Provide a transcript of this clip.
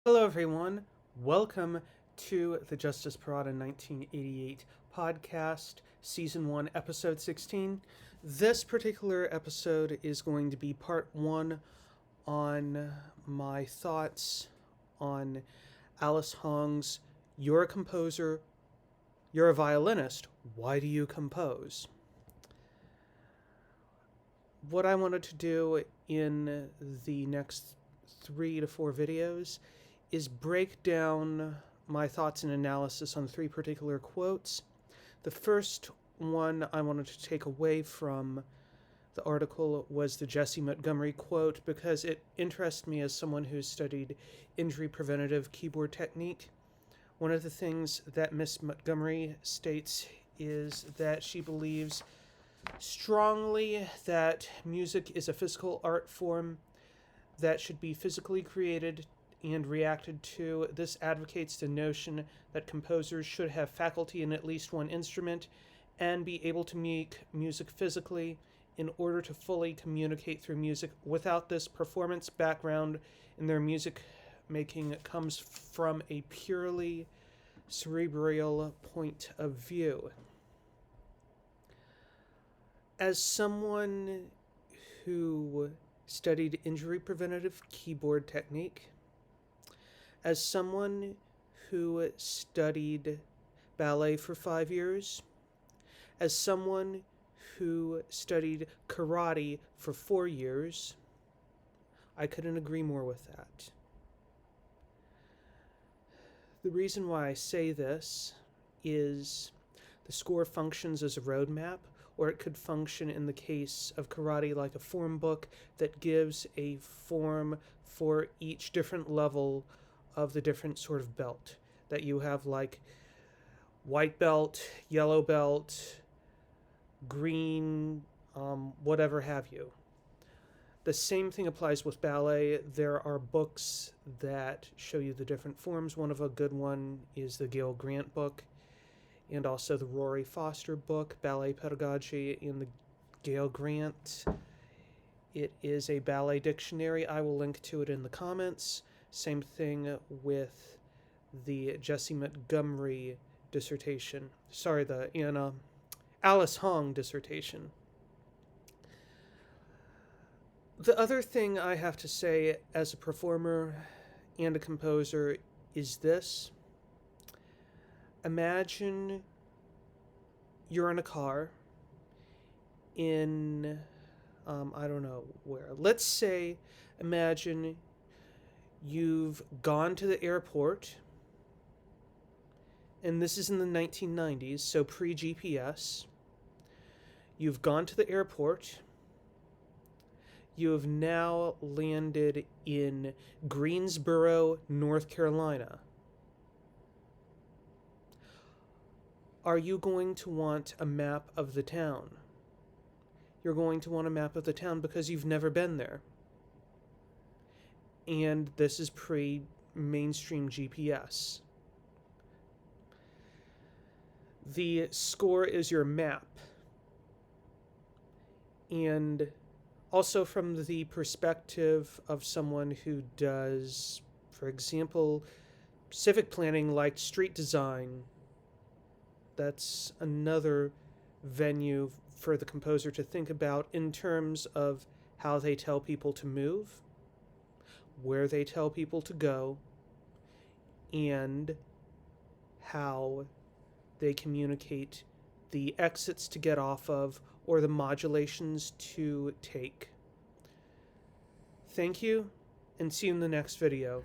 Hello, everyone. Welcome to the Justus Parrotta 1988 podcast, Season 1, Episode 16. This particular episode is going to be part 1 on my thoughts on Alice Hong's You're a Composer, You're a Violinist, Why Do You Compose? What I wanted to do in the next 3 to 4 videos is break down my thoughts and analysis on 3 particular quotes. The first one I wanted to take away from the article was the Jessie Montgomery quote because it interests me as someone who's studied injury preventative keyboard technique. One of the things that Miss Montgomery states is that she believes strongly that music is a physical art form that should be physically created and reacted to. This advocates the notion that composers should have faculty in at least one instrument and be able to make music physically in order to fully communicate through music. Without this performance background in their music making comes from a purely cerebral point of view. As someone who studied injury preventative keyboard technique, as someone who studied ballet for 5 years, as someone who studied karate for 4 years, I couldn't agree more with that. The reason why I say this is the score functions as a roadmap, or it could function in the case of karate like a form book that gives a form for each different level of the different sort of belt that you have, like white belt, yellow belt, green, whatever have you. The same thing applies with ballet. There are books that show you the different forms. One of a good one is the Gail Grant book, and also the Rory Foster book, Ballet Pedagogy, in the Gail Grant. It is a ballet dictionary. I will link to it in the comments. Same thing with the Jessie Montgomery dissertation. The Alice Hong dissertation. The other thing I have to say as a performer and a composer is this. Imagine you're in a car in, I don't know where. Let's say, imagine you've gone to the airport, and this is in the 1990s, so pre-GPS. You've gone to the airport. You have now landed in Greensboro, North Carolina. Are you going to want a map of the town? You're going to want a map of the town because you've never been there. And this is pre-mainstream GPS. The score is your map. And also from the perspective of someone who does, for example, civic planning like street design, that's another venue for the composer to think about in terms of how they tell people to move, where they tell people to go, and how they communicate the exits to get off of or the modulations to take. Thank you, and see you in the next video.